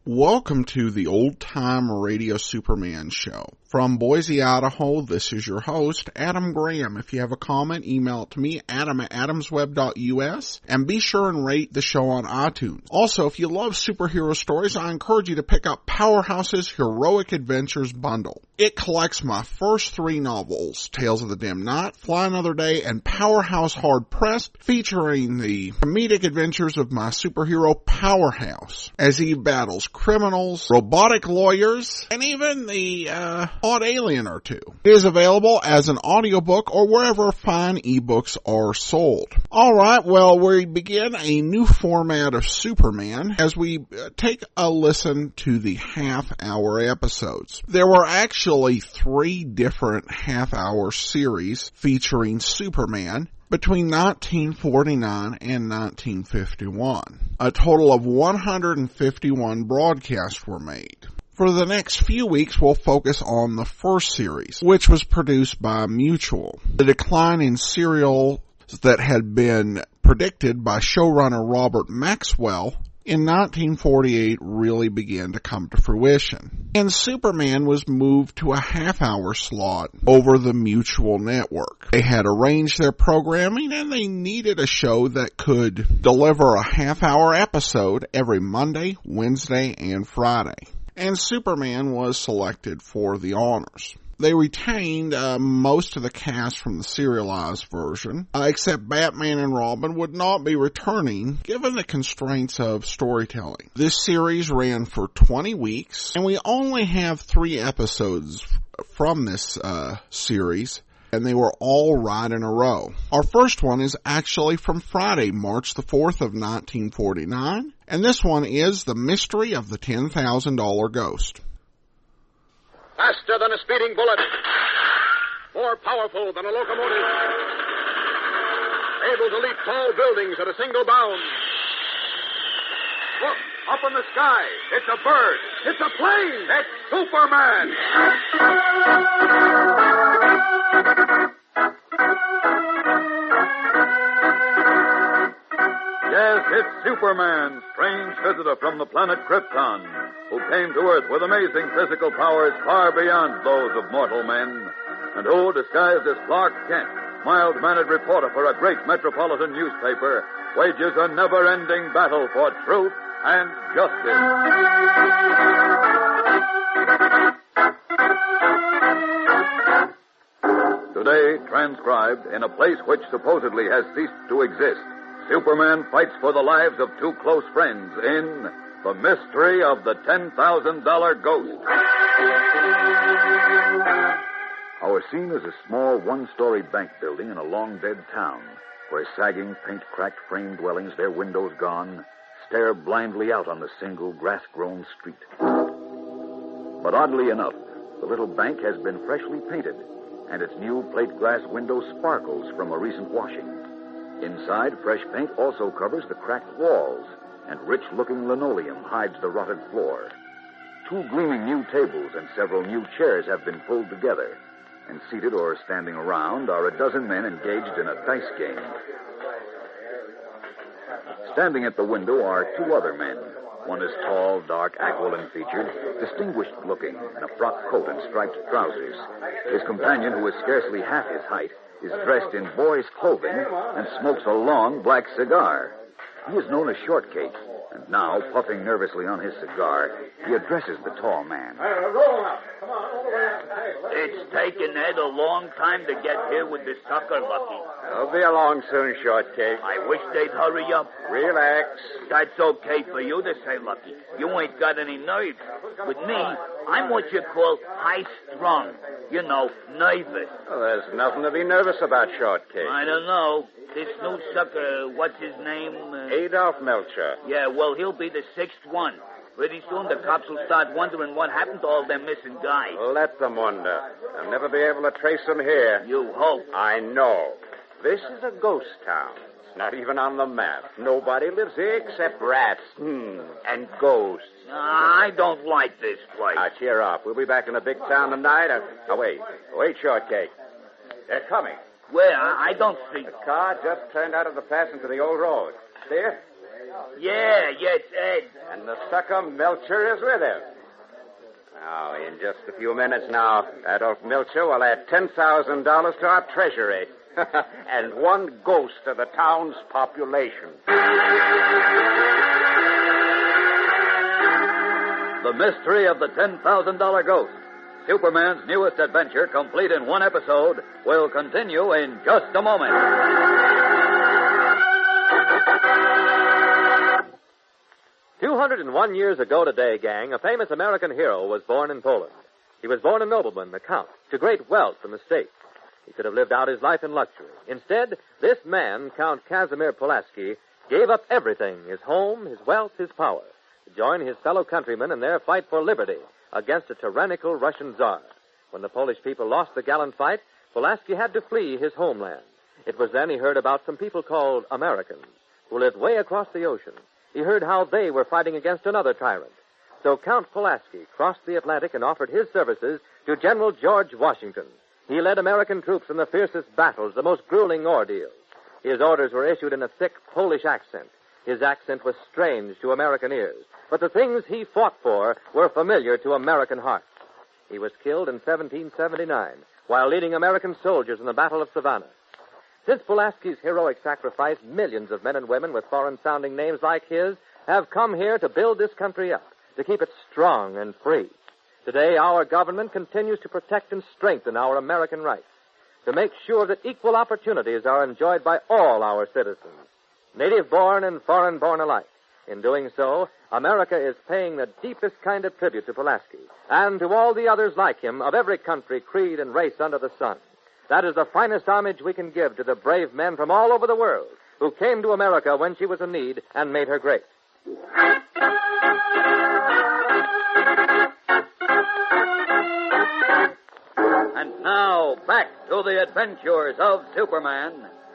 Welcome to the Old Time Radio Superman Show. From Boise, Idaho, this is your host, Adam Graham. If you have a comment, email it to me, adam@adamsweb.us, and be sure and rate the show on iTunes. Also, if you love superhero stories, I encourage you to pick up Powerhouse's Heroic Adventures bundle. It collects my first 3 novels, Tales of the Dim Knight, Fly Another Day, and Powerhouse Hard Pressed, featuring the comedic adventures of my superhero Powerhouse, as he battles criminals, robotic lawyers, and even the odd alien or two. It is available as an audiobook or wherever fine ebooks are sold. Alright, well, we begin a new format of Superman as we take a listen to the half-hour episodes. There were actually 3 different half-hour series featuring Superman between 1949 and 1951. A total of 151 broadcasts were made. For the next few weeks, we'll focus on the first series, which was produced by Mutual. The decline in serials that had been predicted by showrunner Robert Maxwell in 1948 really began to come to fruition, and Superman was moved to a half-hour slot over the Mutual network. They had arranged their programming, and they needed a show that could deliver a half-hour episode every Monday, Wednesday, and Friday. And Superman was selected for the honors. They retained most of the cast from the serialized version, except Batman and Robin would not be returning given the constraints of storytelling. This series ran for 20 weeks, and we only have 3 episodes from this series, and they were all right in a row. Our first one is actually from Friday, March the 4th of 1949, and this one is The Mystery of the $10,000 Ghost. Faster than a speeding bullet. More powerful than a locomotive. Able to leap tall buildings at a single bound. Look, up in the sky. It's a bird. It's a plane. It's Superman. Yes, it's Superman, strange visitor from the planet Krypton, who came to Earth with amazing physical powers far beyond those of mortal men, and who, disguised as Clark Kent, mild-mannered reporter for a great metropolitan newspaper, wages a never-ending battle for truth and justice. Today, transcribed in a place which supposedly has ceased to exist, Superman fights for the lives of 2 close friends in The Mystery of the $10,000 Ghost. Our scene is a small 1-story bank building in a long-dead town, where sagging, paint-cracked frame dwellings, their windows gone, stare blindly out on the single grass-grown street. But oddly enough, the little bank has been freshly painted, and its new plate glass window sparkles from a recent washing. Inside, fresh paint also covers the cracked walls, and rich-looking linoleum hides the rotted floor. 2 gleaming new tables and several new chairs have been pulled together, and seated or standing around are a dozen men engaged in a dice game. Standing at the window are 2 other men. One is tall, dark, aquiline-featured, distinguished-looking, in a frock coat and striped trousers. His companion, who is scarcely half his height, is dressed in boy's clothing and smokes a long black cigar. He is known as Shortcake, and now, puffing nervously on his cigar, he addresses the tall man. Roll up. Come on, all the way out the table. It's taken Ed a long time to get here with the sucker, Lucky. I'll be along soon, Shortcake. I wish they'd hurry up. Relax. That's okay for you to say, Lucky. You ain't got any nerves. With me, I'm what you call high-strung. You know, nervous. Well, there's nothing to be nervous about, Shortcake. I don't know. This new sucker, what's his name? Adolf Melcher. Yeah, well, he'll be the 6th one. Pretty soon the cops will start wondering what happened to all them missing guys. Let them wonder. They'll never be able to trace them here. You hope. I know. This is a ghost town. It's not even on the map. Nobody lives here except rats. And ghosts. I don't like this place. Now, cheer up. We'll be back in the big town tonight. Wait, Shortcake. They're coming. Where? I don't see. The car just turned out of the pass into the old road. See it? Yeah, it's Ed. And the sucker Melcher is with him. Now, in just a few minutes now, Adolf Melcher will add $10,000 to our treasury. And one ghost to the town's population. The mystery of the $10,000 ghost. Superman's newest adventure, complete in one episode, will continue in just a moment. 201 years ago today, gang, a famous American hero was born in Poland. He was born a nobleman, a count, to great wealth from the state. He could have lived out his life in luxury. Instead, this man, Count Casimir Pulaski, gave up everything, his home, his wealth, his power, to join his fellow countrymen in their fight for liberty against a tyrannical Russian Tsar. When the Polish people lost the gallant fight, Pulaski had to flee his homeland. It was then he heard about some people called Americans, who lived way across the ocean. He heard how they were fighting against another tyrant. So Count Pulaski crossed the Atlantic and offered his services to General George Washington. He led American troops in the fiercest battles, the most grueling ordeals. His orders were issued in a thick Polish accent. His accent was strange to American ears, but the things he fought for were familiar to American hearts. He was killed in 1779 while leading American soldiers in the Battle of Savannah. Since Pulaski's heroic sacrifice, millions of men and women with foreign-sounding names like his have come here to build this country up, to keep it strong and free. Today, our government continues to protect and strengthen our American rights, to make sure that equal opportunities are enjoyed by all our citizens, native-born and foreign-born alike. In doing so, America is paying the deepest kind of tribute to Pulaski and to all the others like him of every country, creed, and race under the sun. That is the finest homage we can give to the brave men from all over the world who came to America when she was in need and made her great. And now, back to the adventures of Superman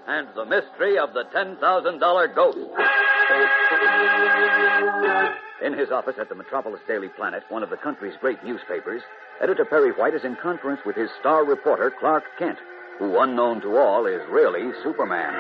and the mystery of the $10,000 ghost. In his office at the Metropolis Daily Planet, one of the country's great newspapers, Editor Perry White is in conference with his star reporter, Clark Kent, who, unknown to all, is really Superman.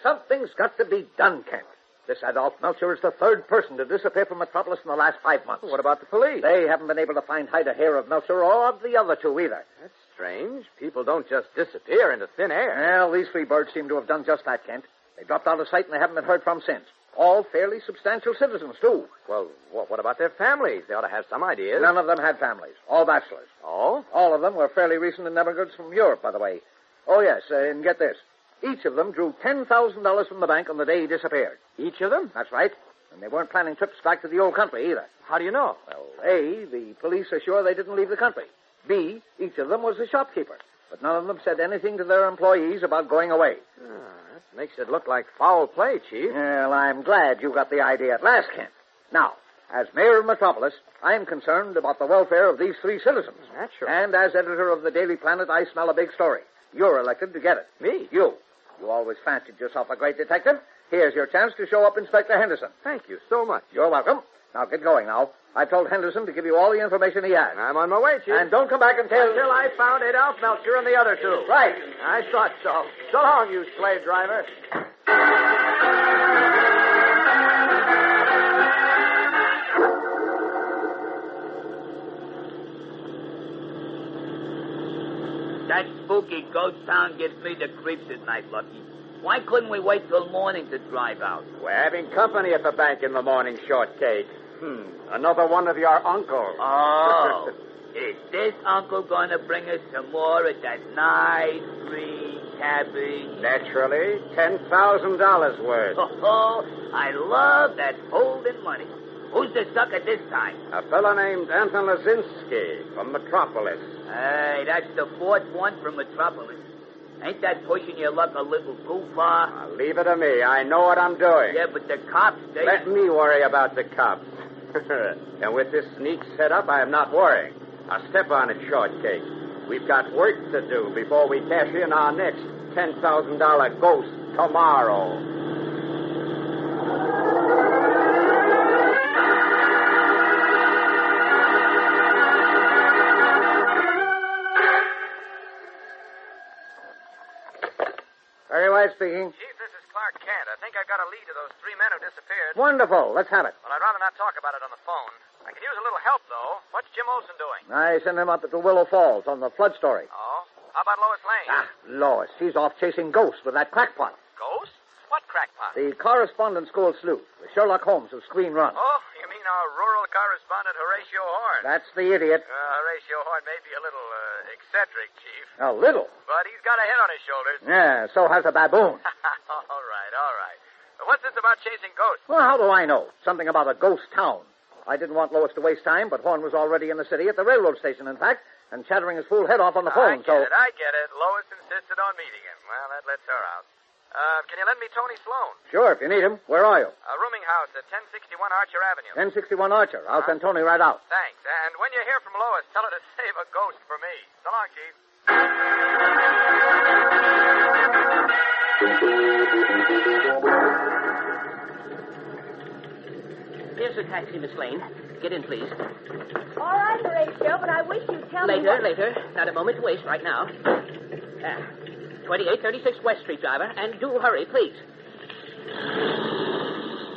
Something's got to be done, Kent. This Adolf Melcher is the third person to disappear from Metropolis in the last 5 months. What about the police? They haven't been able to find hide or hair of Melcher or of the other two either. That's strange. People don't just disappear into thin air. Well, these three birds seem to have done just that, Kent. They dropped out of sight and they haven't been heard from since. All fairly substantial citizens, too. Well, what about their families? They ought to have some ideas. None of them had families. All bachelors. Oh? All of them were fairly recent immigrants from Europe, by the way. Oh, yes, and get this. Each of them drew $10,000 from the bank on the day he disappeared. Each of them? That's right. And they weren't planning trips back to the old country either. How do you know? Well, A, the police are sure they didn't leave the country. B, each of them was a shopkeeper. But none of them said anything to their employees about going away. That makes it look like foul play, Chief. Well, I'm glad you got the idea at last, Kent. Now, as mayor of Metropolis, I'm concerned about the welfare of these three citizens. Naturally. And as editor of the Daily Planet, I smell a big story. You're elected to get it. Me? You. You always fancied yourself a great detective. Here's your chance to show up Inspector Henderson. Thank you so much. You're welcome. Now, get going now. I've told Henderson to give you all the information he has. I'm on my way, Chief. And don't come back until I found Adolf Melcher and the other two. Right. I thought so. So long, you slave driver. That spooky ghost town gives me the creeps at night, Lucky. Why couldn't we wait till morning to drive out? We're having company at the bank in the morning, Shortcake. Another one of your uncles. Oh, is this uncle going to bring us some more of that nice green cabbage? Naturally, $10,000 worth. Oh, I love that folding money. Who's the sucker this time? A fellow named Anton Lazinski from Metropolis. Hey, that's the fourth one from Metropolis. Ain't that pushing your luck a little too far? Now, leave it to me. I know what I'm doing. Yeah, but the cops, they... Let me worry about the cops. And with this sneak set up, I am not worrying. Now, step on it, Shortcake. We've got work to do before we cash in our next $10,000 ghost tomorrow. Very well speaking. Chief, this is Clark Kent. can't. I think I've got a lead to those 3 men who disappeared. Wonderful. Let's have it. Well, I'd rather not talk about it on the phone. I can use a little help, though. What's Jim Olsen doing? I sent him up to Willow Falls on the flood story. Oh? How about Lois Lane? Lois. She's off chasing ghosts with that crackpot. Ghosts? What crackpot? The correspondence school sleuth, the Sherlock Holmes of Screen Run. Oh, you mean our rural correspondent, Horatio Horn? That's the idiot. Horatio Horn may be a little eccentric, Chief. A little? But he's got a head on his shoulders. Yeah, so has a baboon. All right. What's this about chasing ghosts? Well, how do I know? Something about a ghost town. I didn't want Lois to waste time, but Horn was already in the city at the railroad station, in fact, and chattering his fool head off on the phone, I get it. Lois insisted on meeting him. Well, that lets her out. Can you lend me Tony Sloan? Sure, if you need him. Where are you? Rooming house at 1061 Archer Avenue. 1061 Archer. I'll send Tony right out. Thanks. And when you hear from Lois, tell her to save a ghost for me. So long, Chief. Here's the taxi, Miss Lane. Get in, please. All right, Horatio, but I wish you'd tell me Later. Not a moment to waste right now. 2836 West Street, driver. And do hurry, please.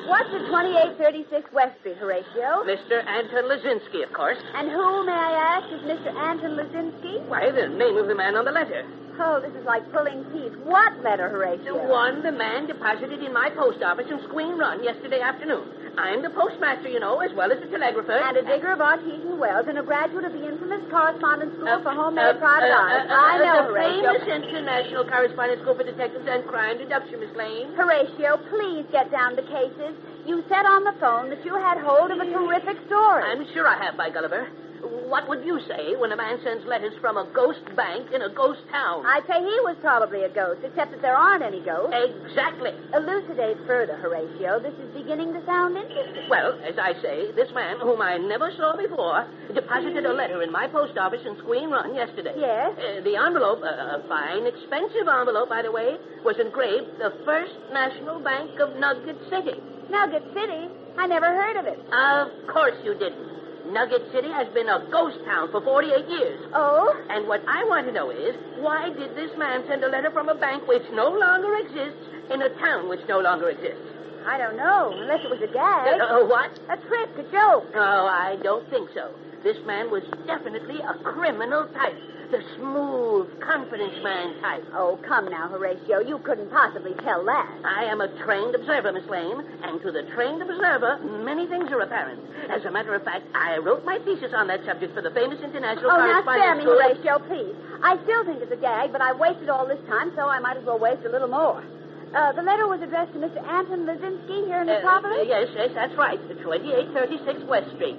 What's at 2836 West Street, Horatio? Mr. Anton Lazinski, of course. And who, may I ask, is Mr. Anton Lazinski? Why, the name of the man on the letter. Oh, this is like pulling teeth. What letter, Horatio? The one the man deposited in my post office in Squeen Run yesterday afternoon. I'm the postmaster, you know, as well as the telegrapher. And a digger of artesian wells and a graduate of the infamous correspondence school for homemade private eyes. I know, the Horatio. famous international correspondence school for detectives and crime deduction, Miss Lane. Horatio, please get down to cases. You said on the phone that you had hold of a terrific story. I'm sure I have, by Gulliver. What would you say when a man sends letters from a ghost bank in a ghost town? I'd say he was probably a ghost, except that there aren't any ghosts. Exactly. Elucidate further, Horatio. This is beginning to sound interesting. Well, as I say, this man, whom I never saw before, deposited a letter in my post office in Squeen Run yesterday. Yes? The envelope, a fine, expensive envelope, by the way, was engraved the First National Bank of Nugget City. Nugget City? I never heard of it. Of course you didn't. Nugget City has been a ghost town for 48 years. Oh? And what I want to know is, why did this man send a letter from a bank which no longer exists in a town which no longer exists? I don't know, unless it was a gag. What? A trick, a joke. Oh, I don't think so. This man was definitely a criminal type. The smooth, confidence man type. Oh, come now, Horatio. You couldn't possibly tell that. I am a trained observer, Miss Lane, and to the trained observer, many things are apparent. As a matter of fact, I wrote my thesis on that subject for the famous international now correspondence spare me, school. Horatio, please. I still think it's a gag, but I've wasted all this time, so I might as well waste a little more. The letter was addressed to Mr. Anton Lazinski here in Metropolis? Yes, that's right. 2836 West Street.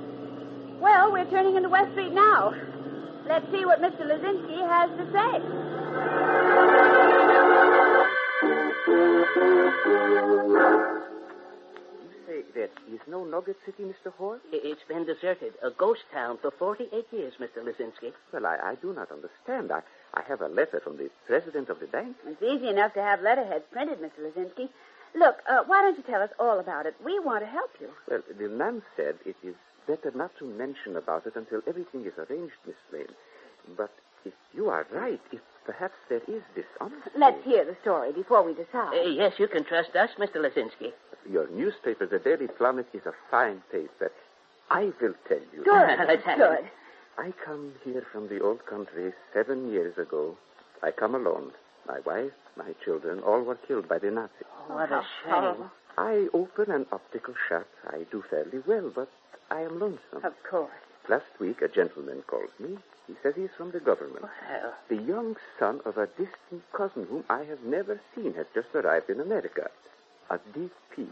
Well, we're turning into West Street now. Let's see what Mr. Lazinski has to say. You say there is no Nugget City, Mr. Horn? It's been deserted. A ghost town for 48 years, Mr. Lazinski. Well, I do not understand. I have a letter from the president of the bank. It's easy enough to have letterheads printed, Mr. Lazinski. Look, why don't you tell us all about it? We want to help you. Well, the man said it is better not to mention about it until everything is arranged, Miss Lane. But if you are right, if perhaps there is dishonesty... Let's hear the story before we decide. Yes, you can trust us, Mr. Lazinski. Your newspaper, the Daily Plummet, is a fine paper. I will tell you. Good. I come here from the old country 7 years ago. I come alone. My wife, my children, all were killed by the Nazis. Oh, what a shame. I open an optical shop. I do fairly well, but I am lonesome. Of course. Last week, a gentleman called me. He says he's from the government. Well. The young son of a distant cousin whom I have never seen has just arrived in America. A DP.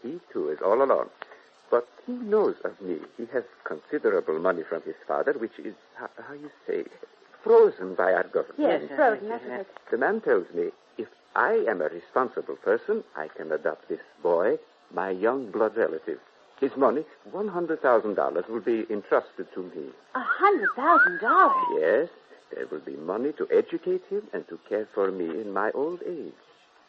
He, too, is all alone. But he knows of me. He has considerable money from his father, which is, how you say, frozen by our government. Yes, frozen. That's right. The man tells me, if I am a responsible person, I can adopt this boy, my young blood relative. His money, $100,000, will be entrusted to me. $100,000? Yes, there will be money to educate him and to care for me in my old age.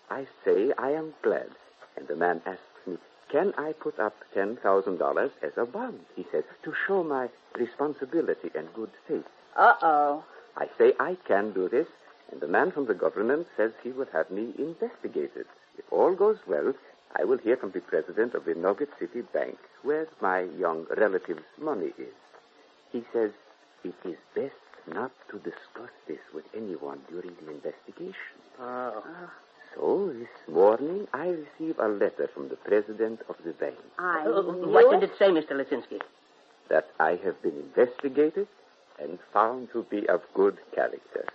I say I am glad. And the man asks me, can I put up $10,000 as a bond, he says, to show my responsibility and good faith. Uh-oh. I say I can do this, and the man from the government says he will have me investigated. If all goes well, I will hear from the president of the Nugget City Bank where my young relative's money is. He says it is best not to discuss this with anyone during the investigation. Oh. So this morning I received a letter from the president of the bank. What did it say, Mr. Lisinski? That I have been investigated and found to be of good character.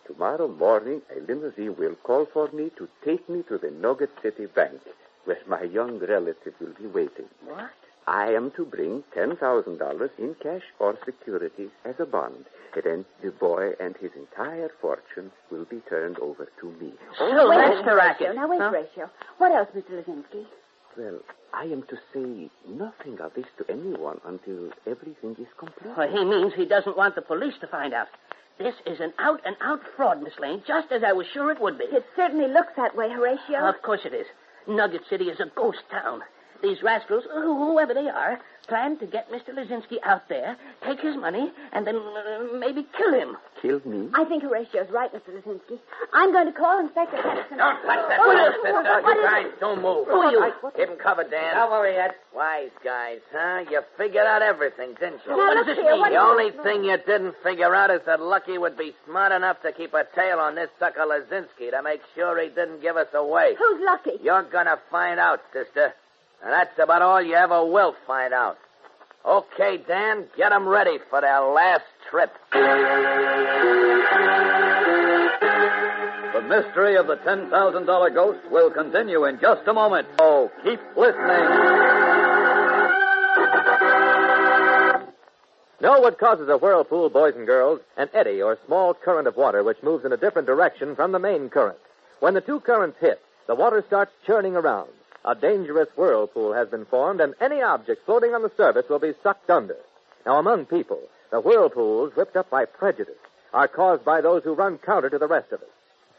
Tomorrow morning, a limousine will call for me to take me to the Nugget City Bank, where my young relative will be waiting. What? I am to bring $10,000 in cash or securities as a bond. And then the boy and his entire fortune will be turned over to me. So that's the racket. Now, wait, Horatio. What else, Mr. Lisinski? Well, I am to say nothing of this to anyone until everything is complete. Well, he means he doesn't want the police to find out. This is an out-and-out fraud, Miss Lane, just as I was sure it would be. It certainly looks that way, Horatio. Of course it is. Nugget City is a ghost town. These rascals, whoever they are, plan to get Mr. Lisinski out there, take his money, and then maybe kill him. Kill me? I think Horatio's right, Mr. Lisinski. I'm going to call Inspector Henderson. Don't touch that fellow, sister. You guys don't move. Who are you? Keep him covered, Dan. Don't worry, Ed. Wise guys, huh? You figured out everything, didn't you? Now, What look does this here, mean? what The is only this? thing you didn't figure out is that Lucky would be smart enough to keep a tail on this sucker Lisinski to make sure he didn't give us away. Who's lucky? You're gonna find out, sister. And that's about all you ever will find out. Okay, Dan, get 'em ready for their last trip. The mystery of the $10,000 ghost will continue in just a moment. So keep listening. Know what causes a whirlpool, boys and girls? An eddy or small current of water which moves in a different direction from the main current. When the two currents hit, the water starts churning around. A dangerous whirlpool has been formed, and any object floating on the surface will be sucked under. Now, among people, the whirlpools, whipped up by prejudice, are caused by those who run counter to the rest of us.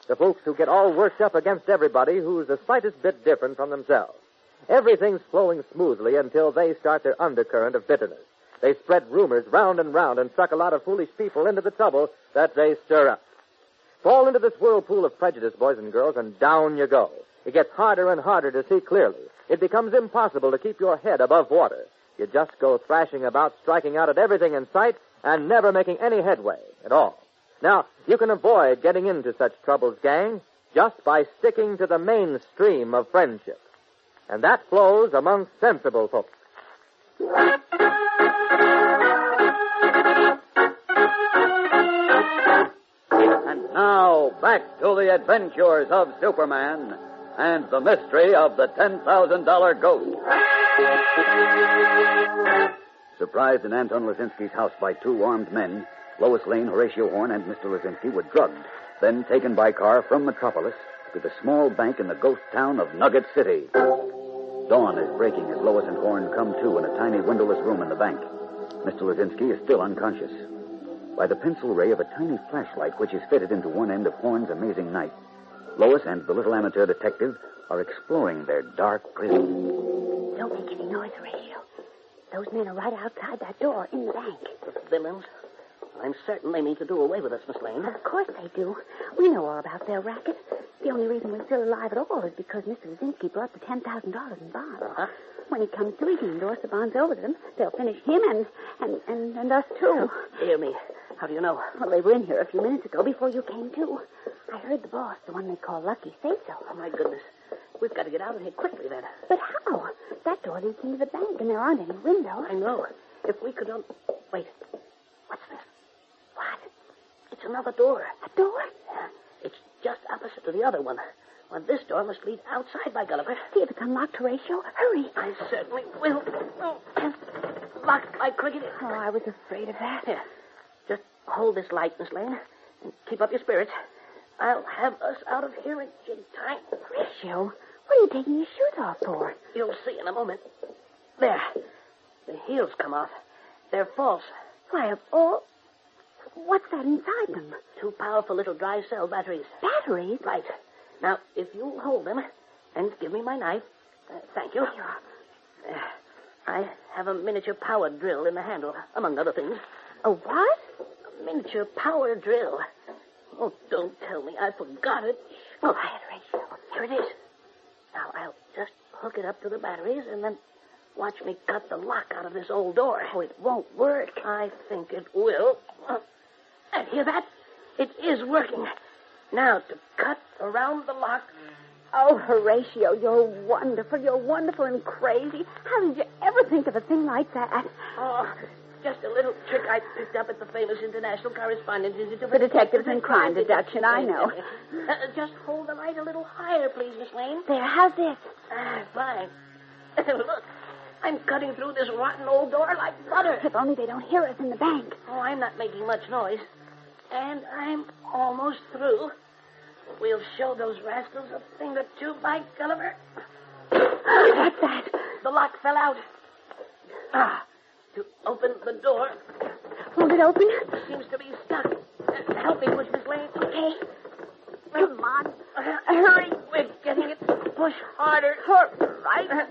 The folks who get all worked up against everybody who's the slightest bit different from themselves. Everything's flowing smoothly until they start their undercurrent of bitterness. They spread rumors round and round and suck a lot of foolish people into the trouble that they stir up. Fall into this whirlpool of prejudice, boys and girls, and down you go. It gets harder and harder to see clearly. It becomes impossible to keep your head above water. You just go thrashing about, striking out at everything in sight, and never making any headway at all. Now, you can avoid getting into such troubles, gang, just by sticking to the mainstream of friendship. And that flows among sensible folks. And now, back to the adventures of Superman and the mystery of the $10,000 ghost. Surprised in Anton Lisinski's house by two armed men, Lois Lane, Horatio Horn, and Mr. Lisinski were drugged, then taken by car from Metropolis to the small bank in the ghost town of Nugget City. Dawn is breaking as Lois and Horn come to in a tiny windowless room in the bank. Mr. Lisinski is still unconscious. By the pencil ray of a tiny flashlight which is fitted into one end of Horn's amazing knife, Lois and the little amateur detective are exploring their dark prison. Don't make any noise, Horatio. Those men are right outside that door in the bank. Villains. I'm certain they mean to do away with us, Miss Lane. Of course they do. We know all about their racket. The only reason we're still alive at all is because Mr. Lisinski brought the $10,000 in bonds. Uh-huh. When he comes to, he can endorse the bonds over to them. They'll finish him and us, too. Dear me. How do you know? Well, they were in here a few minutes ago before you came to. I heard the boss, the one they call Lucky, say so. Oh, my goodness. We've got to get out of here quickly, then. But how? That door leads into the bank, and there aren't any windows. I know. If we could Wait. What's this? What? It's another door. A door? Yeah. It's just opposite to the other one. Well, this door must lead outside, by Gulliver. See if it's unlocked, Horatio. Hurry. I certainly will. Oh, locked like cricket. Oh, I was afraid of that. Here. Just hold this light, Miss Lane, and keep up your spirits. I'll have us out of here in jig time. Horatio, what are you taking your shoes off for? You'll see in a moment. There. The heels come off. They're false. Why, of all... What's that inside them? 2 powerful little dry cell batteries. Batteries? Right. Now, if you'll hold them and give me my knife, thank you. I have a miniature power drill in the handle, among other things. A what? A miniature power drill. Oh, don't tell me I forgot it. Oh, Horatio. Here it is. Now, I'll just hook it up to the batteries and then watch me cut the lock out of this old door. Oh, it won't work. I think it will. And hear that? It is working. Now, to cut around the lock. Oh, Horatio, you're wonderful. You're wonderful and crazy. How did you ever think of a thing like that? Oh, just a little trick I picked up at the famous International Correspondence Institute. The Detectives in Crime Deduction, I know. Just hold the light a little higher, please, Miss Lane. There, how's this? Fine. Look, I'm cutting through this rotten old door like butter. If only they don't hear us in the bank. Oh, I'm not making much noise. And I'm almost through. We'll show those rascals a thing or two, by Gulliver. What's that? The lock fell out. To open the door. Won't it open? Seems to be stuck. Help me push, Miss Lane. Okay. Come on. Hurry. We're getting it. Push harder. Right.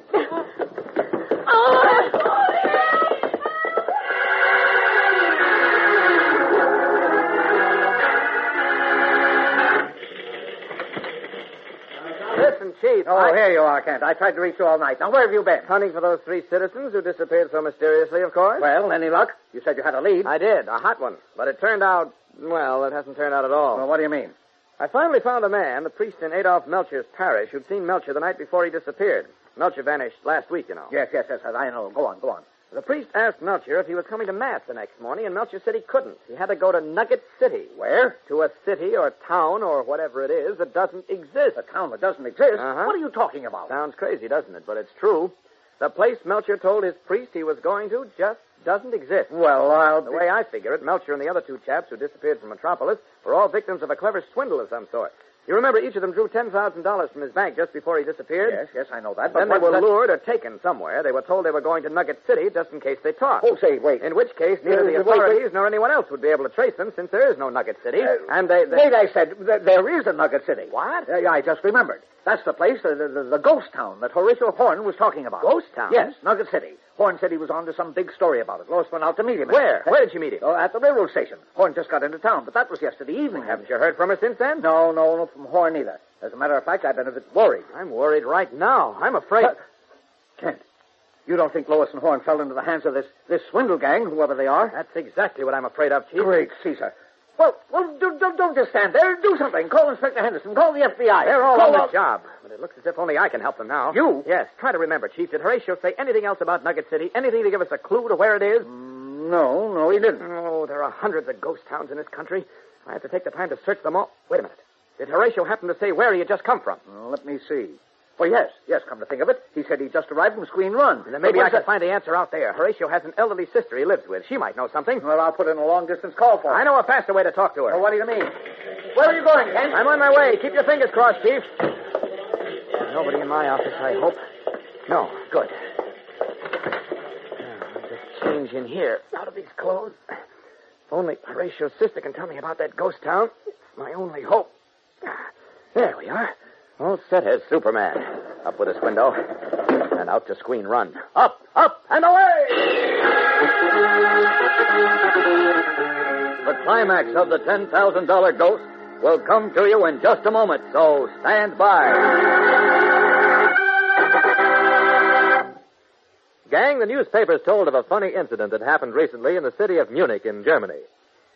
Listen, Chief. Oh, here you are, Kent. I tried to reach you all night. Now, where have you been? Hunting for those 3 citizens who disappeared so mysteriously, of course. Well, any luck? You said you had a lead. I did, a hot one. But it turned out, well, it hasn't turned out at all. Well, what do you mean? I finally found a man, the priest in Adolph Melcher's parish, who'd seen Melcher the night before he disappeared. Melcher vanished last week, you know. Yes, I know. Go on. The priest asked Melcher if he was coming to Mass the next morning, and Melcher said he couldn't. He had to go to Nugget City. Where? To a city or town or whatever it is that doesn't exist. A town that doesn't exist? Uh-huh. What are you talking about? Sounds crazy, doesn't it? But it's true. The place Melcher told his priest he was going to just doesn't exist. Well, The way I figure it, Melcher and the other 2 chaps who disappeared from Metropolis were all victims of a clever swindle of some sort. You remember each of them drew $10,000 from his bank just before he disappeared? Yes, I know that. But then they were lured or taken somewhere. They were told they were going to Nugget City just in case they talked. Oh, say, wait. In which case, neither the authorities nor anyone else would be able to trace them since there is no Nugget City. And Wait, I said, there is a Nugget City. What? I just remembered. That's the place, the ghost town that Horatio Horn was talking about. Ghost town? Yes, Nugget City. Horn said he was on to some big story about it. Lois went out to meet him. Where? Where did you meet him? Oh, at the railroad station. Horn just got into town, but that was yesterday evening. Haven't you heard from her since then? No, from Horn either. As a matter of fact, I've been a bit worried. I'm worried right now. I'm afraid... Kent, you don't think Lois and Horn fell into the hands of this swindle gang, whoever they are? That's exactly what I'm afraid of, Chief. Great Caesar. Well, don't just stand there. Do something. Call Inspector Henderson. Call the FBI. They're all on the job. But it looks as if only I can help them now. You? Yes. Try to remember, Chief. Did Horatio say anything else about Nugget City? Anything to give us a clue to where it is? No, he didn't. Oh, there are hundreds of ghost towns in this country. I have to take the time to search them all. Wait a minute. Did Horatio happen to say where he had just come from? Let me see. Oh, yes, come to think of it. He said he just arrived from Squeen Run. Then maybe I can find the answer out there. Horatio has an elderly sister he lives with. She might know something. Well, I'll put in a long-distance call for her. I know a faster way to talk to her. Well, what do you mean? Where are you going, Kent? I'm on my way. Keep your fingers crossed, Chief. Nobody in my office, I hope. No, good. I'll just change in here out of these clothes. If only Horatio's sister can tell me about that ghost town. It's my only hope. There we are. All set as Superman. Up with this window. And out to Squeen Run. Up, and away! The climax of the $10,000 ghost will come to you in just a moment, so stand by. Gang, the newspapers told of a funny incident that happened recently in the city of Munich in Germany.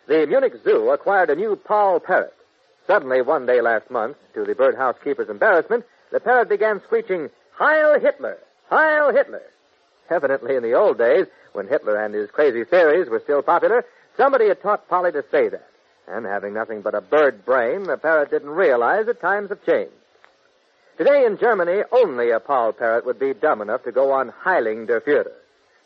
The Munich Zoo acquired a new Paul parrot. Suddenly, one day last month, to the birdhouse keeper's embarrassment, the parrot began screeching, "Heil Hitler! Heil Hitler!" Evidently, in the old days, when Hitler and his crazy theories were still popular, somebody had taught Polly to say that. And having nothing but a bird brain, the parrot didn't realize that times have changed. Today in Germany, only a Paul parrot would be dumb enough to go on Heiling der Führer.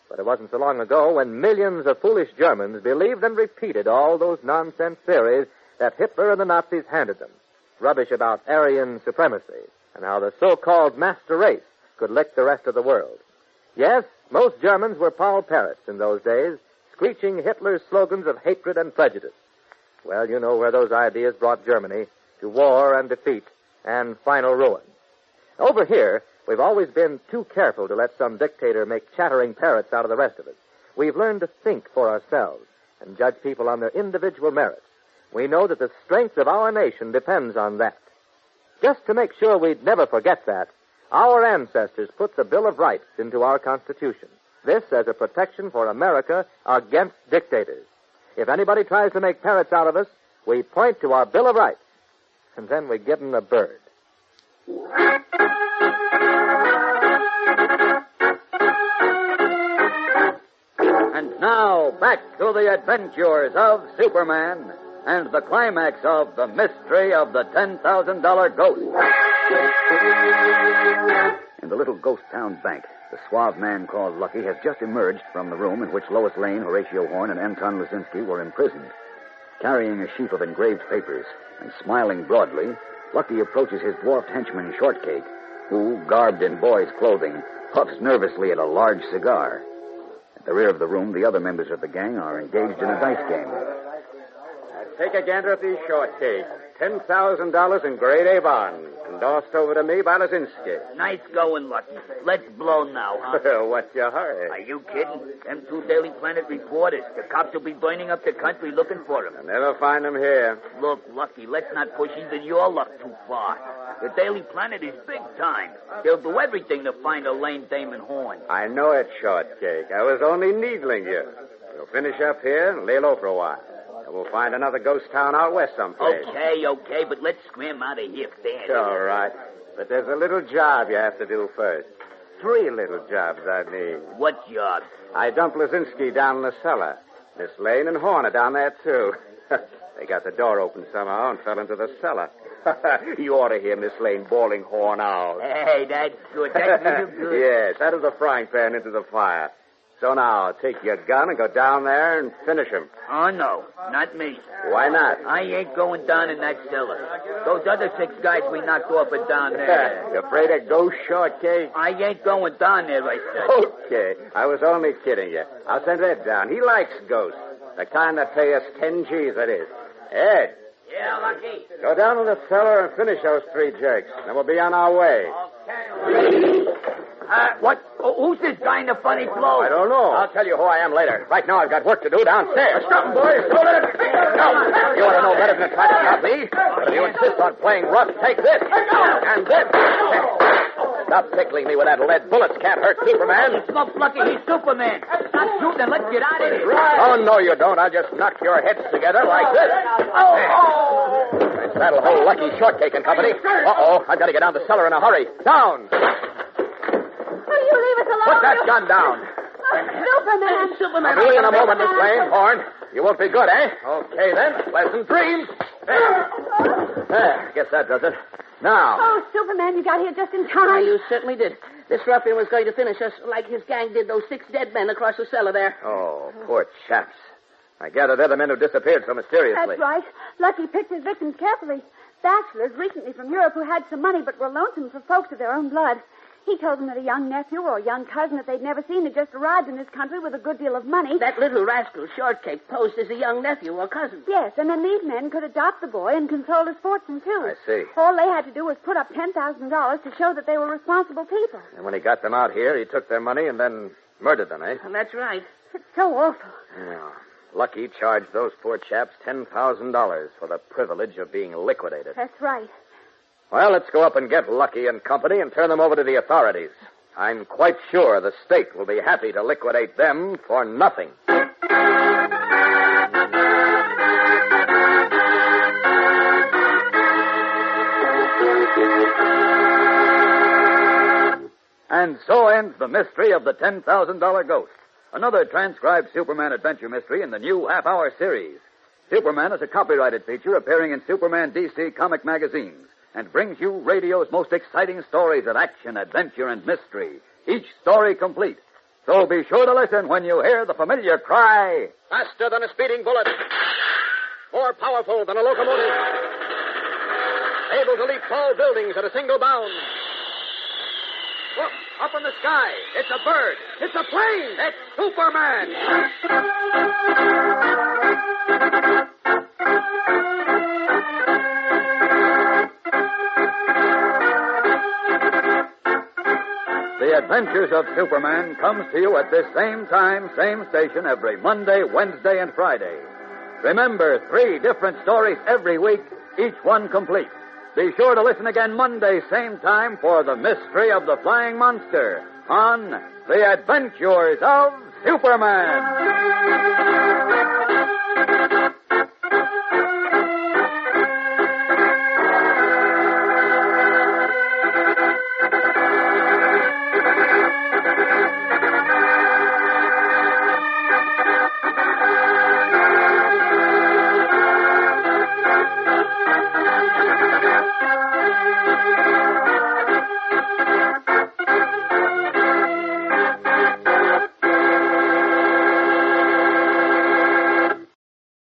But it wasn't so long ago when millions of foolish Germans believed and repeated all those nonsense theories that Hitler and the Nazis handed them. Rubbish about Aryan supremacy and how the so-called master race could lick the rest of the world. Yes, most Germans were Paul parrots in those days, screeching Hitler's slogans of hatred and prejudice. Well, you know where those ideas brought Germany, to war and defeat and final ruin. Over here, we've always been too careful to let some dictator make chattering parrots out of the rest of us. We've learned to think for ourselves and judge people on their individual merits. We know that the strength of our nation depends on that. Just to make sure we'd never forget that, Our ancestors put the Bill of Rights into our Constitution. This as a protection for America against dictators. If anybody tries to make parrots out of us, we point to our Bill of Rights, and then we give them a bird. And now, back to the adventures of Superman and the climax of the mystery of the $10,000 ghost. In the little ghost town bank, the suave man called Lucky has just emerged from the room in which Lois Lane, Horatio Horn, and Anton Lazinski were imprisoned. Carrying a sheaf of engraved papers and smiling broadly, Lucky approaches his dwarfed henchman, Shortcake, who, garbed in boy's clothing, puffs nervously at a large cigar. At the rear of the room, the other members of the gang are engaged in a dice game. Take a gander at these Shortcake. $10,000 in grade A bonds, endorsed over to me by Lazinski. Nice going, Lucky. Let's blow now, huh? What's your hurry? Are you kidding? Them two Daily Planet reporters. The cops will be burning up the country looking for them. I'll never find them here. Look, Lucky, let's not push even your luck too far. The Daily Planet is big time. They'll do everything to find a lame Damon Horn. I know it, Shortcake. I was only needling you. We'll finish up here and lay low for a while. And we'll find another ghost town out west someplace. Okay, but let's scram out of here fast. All right. But there's a little job you have to do first. 3 little jobs, I mean. What job? I dumped Lazinski down in the cellar. Miss Lane and Horn are down there, too. They got the door open somehow and fell into the cellar. You ought to hear Miss Lane bawling Horn out. Hey, that's good. That's real good. Yes, out of the frying pan into the fire. So now, take your gun and go down there and finish him. Oh, no, not me. Why not? I ain't going down in that cellar. Those other 6 guys we knocked off are down there. You afraid of ghost, Shortcake? I ain't going down there, I said. Okay, I was only kidding you. I'll send Ed down. He likes ghosts. The kind that pay us 10 G's, that is. Ed. Yeah, Lucky. Go down in the cellar and finish those 3 jerks. Then we'll be on our way. Okay. What? Who's this guy in the funny clothes? I don't know. I'll tell you who I am later. Right now, I've got work to do downstairs. Stop them, boys. Don't let it... No. You ought to know better than to try to stop me. But if you insist on playing rough, take this. And this. Stop tickling me with that lead. Bullets can't hurt Superman. Smoke, Lucky. He's Superman. Stop shooting and let's get out of here. Oh, no, you don't. I'll just knock your heads together like this. That'll hold Lucky, Shortcake and company. Uh-oh. I've got to get down the cellar in a hurry. Down. Will you leave us alone? Put that gun down. Superman. I'll be in a moment, Miss Lane. Horn. You won't be good, eh? Okay, then. Pleasant dreams. There. Guess that does it. Now. Oh, Superman, you got here just in time. You certainly did. This ruffian was going to finish us like his gang did those 6 dead men across the cellar there. Oh, poor chaps. I gather they're the men who disappeared so mysteriously. That's right. Lucky picked his victims carefully. Bachelors recently from Europe who had some money but were lonesome for folks of their own blood. He told them that a young nephew or a young cousin that they'd never seen had just arrived in this country with a good deal of money. That little rascal, Shortcake, posed as a young nephew or cousin. Yes, and then these men could adopt the boy and control his fortune, too. I see. All they had to do was put up $10,000 to show that they were responsible people. And when he got them out here, he took their money and then murdered them, eh? And that's right. It's so awful. Yeah. Lucky charged those poor chaps $10,000 for the privilege of being liquidated. That's right. Well, let's go up and get Lucky and company and turn them over to the authorities. I'm quite sure the state will be happy to liquidate them for nothing. And so ends the mystery of the $10,000 ghost. Another transcribed Superman adventure mystery in the new half-hour series. Superman is a copyrighted feature appearing in Superman DC comic magazines and brings you radio's most exciting stories of action, adventure, and mystery, each story complete. So be sure to listen when you hear the familiar cry. Faster than a speeding bullet. More powerful than a locomotive. Able to leap tall buildings at a single bound. Look, up in the sky. It's a bird. It's a plane. It's Superman. The Adventures of Superman comes to you at this same time, same station every Monday, Wednesday, and Friday. Remember, 3 different stories every week, each one complete. Be sure to listen again Monday, same time, for The Mystery of the Flying Monster on The Adventures of Superman.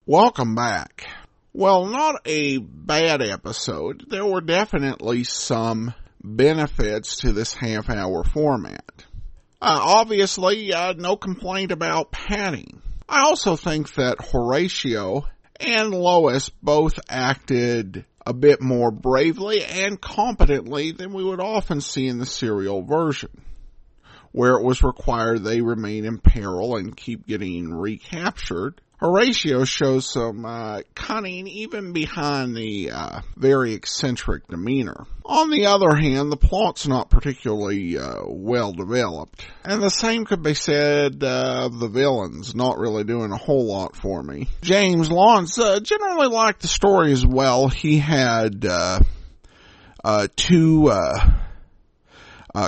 Welcome back. Well, not a bad episode. There were definitely some benefits to this half-hour format. Obviously, no complaint about padding. I also think that Horatio and Lois both acted a bit more bravely and competently than we would often see in the serial version, where it was required they remain in peril and keep getting recaptured. Horatio shows some cunning even behind the very eccentric demeanor. On the other hand, the plot's not particularly well developed. And the same could be said of the villains, not really doing a whole lot for me. James Lawrence generally liked the story as well. He had two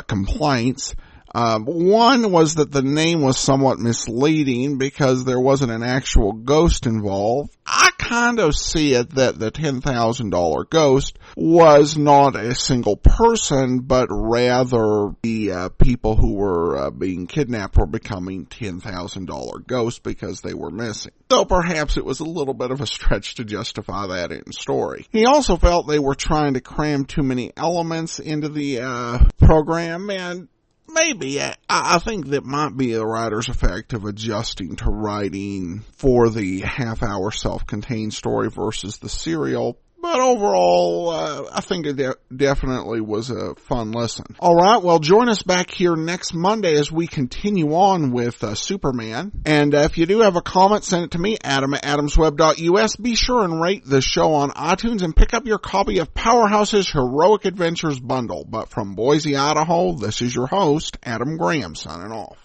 complaints. One was that the name was somewhat misleading because there wasn't an actual ghost involved. I kind of see it that the $10,000 ghost was not a single person, but rather the people who were being kidnapped were becoming $10,000 ghosts because they were missing. So perhaps it was a little bit of a stretch to justify that in story. He also felt they were trying to cram too many elements into the program, and maybe. I think that might be the writer's effect of adjusting to writing for the half-hour self-contained story versus the serial. But overall, I think it definitely was a fun listen. All right, well, join us back here next Monday as we continue on with Superman. And if you do have a comment, send it to me, adam@adamsweb.us. Be sure and rate the show on iTunes and pick up your copy of Powerhouse's Heroic Adventures bundle. But from Boise, Idaho, this is your host, Adam Graham, signing off.